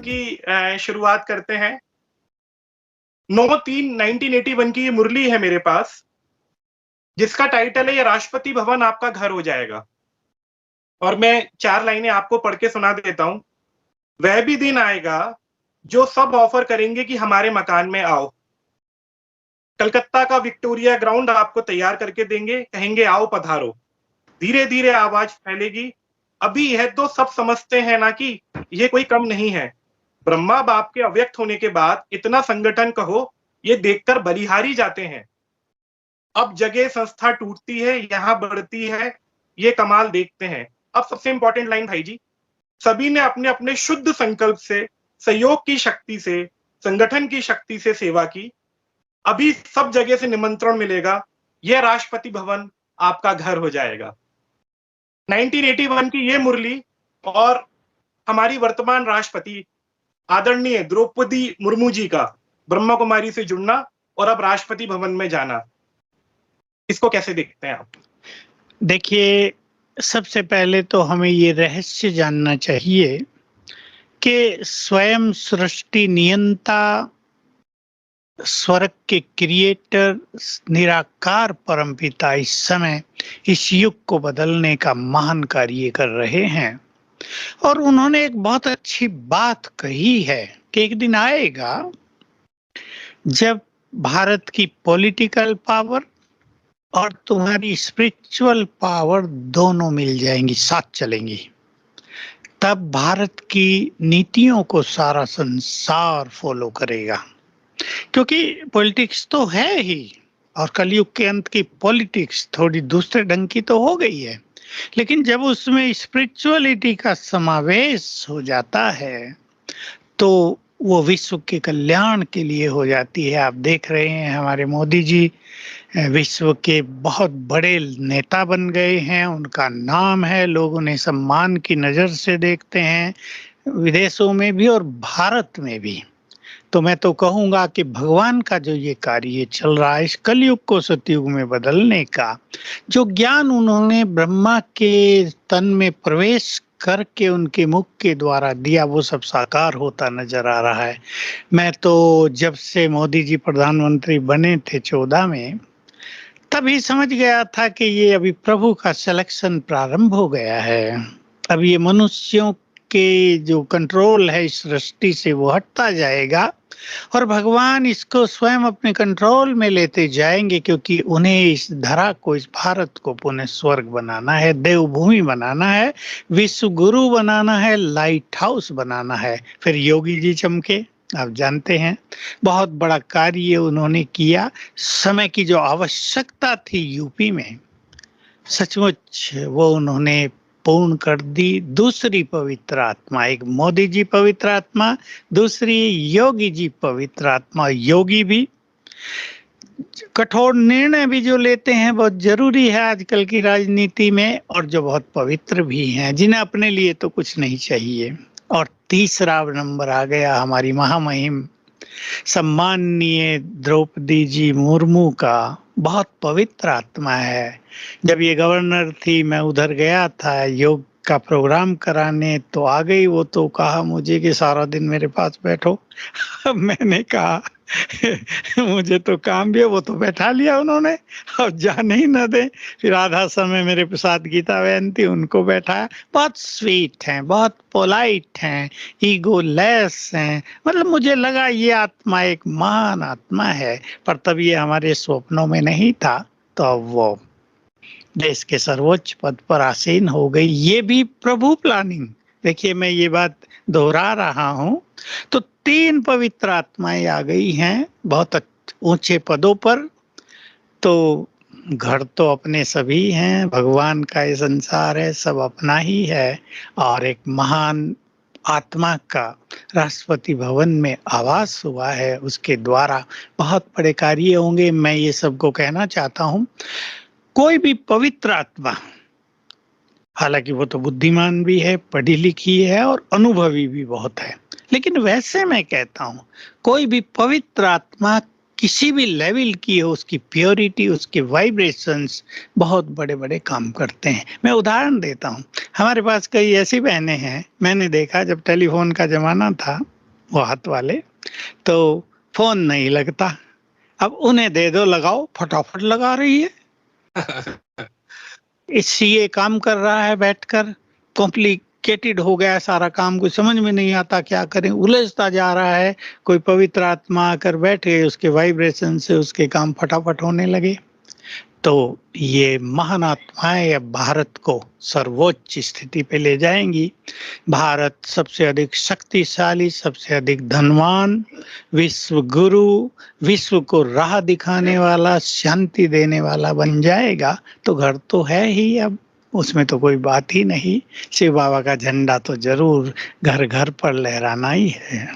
की शुरुआत करते हैं। 9/3/1981 की ये मुरली है मेरे पास, जिसका टाइटल है ये राष्ट्रपति भवन आपका घर हो जाएगा। और मैं 4 लाइनें आपको पढ़ के सुना देता हूँ। वह भी दिन आएगा, जो सब ऑफर करेंगे कि हमारे मकान में आओ। कलकत्ता का विक्टोरिया ग्राउंड आपको तैयार करके देंगे, कहेंगे आओ पधारो। धीरे-धीरे आवाज फैलेगी, अभी यह तो सब समझते हैं ना कि ये कोई कम नहीं है। ब्रह्मा बाप के अव्यक्त होने के बाद इतना संगठन कहो, ये देखकर बलिहारी जाते हैं। अब जगह संस्था टूटती है, यहाँ बढ़ती है, ये कमाल देखते हैं। अब सबसे इंपॉर्टेंट लाइन भाई जी, सभी ने अपने-अपने शुद्ध संकल्प से, सहयोग की शक्ति से, संगठन की शक्ति से सेवा की। अभी सब जगह से निमंत्रण मिलेगा, यह राष्ट्रपति भवन आपका घर हो जाएगा। 1981 की ये मुरली और हमारी वर्तमान राष्ट्रपति आदरणीय द्रौपदी मुर्मू जी का ब्रह्मा कुमारी से जुड़ना और अब राष्ट्रपति भवन में जाना, इसको कैसे देखते हैं आप? देखिए, सबसे पहले तो हमें ये रहस्य जानना चाहिए कि स्वयं सृष्टि नियंता, स्वर्ग के क्रिएटर, निराकार परमपिता इस समय इस युग को बदलने का महान कार्य कर रहे हैं। और उन्होंने एक बहुत अच्छी बात कही है कि एक दिन आएगा जब भारत की पॉलिटिकल पावर और तुम्हारी स्पिरिचुअल पावर दोनों मिल जाएंगी, साथ चलेंगी। तब भारत की नीतियों को सारा संसार फॉलो करेगा, क्योंकि पॉलिटिक्स तो है ही, और कलयुग के अंत की पॉलिटिक्स थोड़ी दूसरे ढंग की तो हो गई है, लेकिन जब उसमें स्पिरिचुअलिटी का समावेश हो जाता है तो वो विश्व के कल्याण के लिए हो जाती है। आप देख रहे हैं हमारे मोदी जी विश्व के बहुत बड़े नेता बन गए हैं, उनका नाम है, लोग उन्हें सम्मान की नज़र से देखते हैं, विदेशों में भी और भारत में भी। तो मैं तो कहूँगा कि भगवान का जो ये कार्य चल रहा है इस कलयुग को सतयुग में बदलने का, जो ज्ञान उन्होंने ब्रह्मा के तन में प्रवेश करके उनके मुख के द्वारा दिया, वो सब साकार होता नजर आ रहा है। मैं तो जब से मोदी जी प्रधानमंत्री बने थे 14 में, तभी समझ गया था कि ये अभी प्रभु का सिलेक्शन प्रारंभ हो गया है। अब ये मनुष्यों के जो कंट्रोल है इस सृष्टि से वो हटता जाएगा और भगवान इसको स्वयं अपने कंट्रोल में लेते जाएंगे, क्योंकि उन्हें इस धरा को, इस भारत को पुनः स्वर्ग बनाना है, देवभूमि बनाना है, विश्व गुरु बनाना है, लाइट हाउस बनाना है। फिर योगी जी चमके, आप जानते हैं बहुत बड़ा कार्य उन्होंने किया। समय की जो आवश्यकता थी यूपी में, सचमुच वो उन्होंने पूर्ण कर दी। दूसरी पवित्र आत्मा, एक मोदी जी पवित्र आत्मा, दूसरी योगी जी पवित्र आत्मा। योगी भी कठोर निर्णय भी जो लेते हैं बहुत जरूरी है आजकल की राजनीति में, और जो बहुत पवित्र भी हैं, जिन्हें अपने लिए तो कुछ नहीं चाहिए। और तीसरा नंबर आ गया हमारी महामहिम सम्माननीय द्रौपदी जी मुर्मू का, बहुत पवित्र आत्मा है। जब ये गवर्नर थी मैं उधर गया था योग का प्रोग्राम कराने, तो आ गई वो, तो कहा मुझे कि सारा दिन मेरे पास बैठो। मैंने कहा मुझे तो काम भी है, वो तो बैठा लिया उन्होंने, अब जाने ही न दे। फिर आधा समय मेरे साथ गीता बहन थी, उनको बैठाया। बहुत स्वीट हैं, बहुत पोलाइट हैं, ईगो लेस हैं। मतलब मुझे लगा ये आत्मा एक महान आत्मा है, पर तब ये हमारे स्वप्नों में नहीं था, तो अब वो देश के सर्वोच्च पद पर आसीन हो गई। ये भी प्रभु प्लानिंग। देखिए मैं ये बात दोहरा रहा हूँ, तो 3 पवित्र आत्माएं आ गई हैं बहुत ऊंचे पदों पर। तो घर तो अपने सभी हैं, भगवान का ये संसार है, सब अपना ही है, और एक महान आत्मा का राष्ट्रपति भवन में आवास हुआ है, उसके द्वारा बहुत बड़े कार्य होंगे। मैं ये सबको कहना चाहता हूँ, कोई भी पवित्र आत्मा, हालांकि वो तो बुद्धिमान भी है, पढ़ी लिखी है और अनुभवी भी बहुत है, लेकिन वैसे मैं कहता हूँ कोई भी पवित्र आत्मा किसी भी लेवल की हो, उसकी प्योरिटी, उसके वाइब्रेशंस बहुत बड़े बड़े काम करते हैं। मैं उदाहरण देता हूँ, हमारे पास कई ऐसी बहनें हैं, मैंने देखा जब टेलीफोन का जमाना था, वो हाथ वाले, तो फोन नहीं लगता, अब उन्हें दे दो लगाओ, फटाफट लगा रही है। सीए काम कर रहा है बैठकर, कॉम्प्लिकेटेड हो गया है सारा काम, कुछ समझ में नहीं आता क्या करें, उलझता जा रहा है। कोई पवित्र आत्मा आकर बैठे, उसके वाइब्रेशन से उसके काम फटाफट होने लगे। तो ये महान आत्माएं अब भारत को सर्वोच्च स्थिति पे ले जाएंगी। भारत सबसे अधिक शक्तिशाली, सबसे अधिक धनवान, विश्व गुरु, विश्व को राह दिखाने वाला, शांति देने वाला बन जाएगा। तो घर तो है ही, अब उसमें तो कोई बात ही नहीं। शिव बाबा का झंडा तो जरूर घर घर पर लहराना ही है।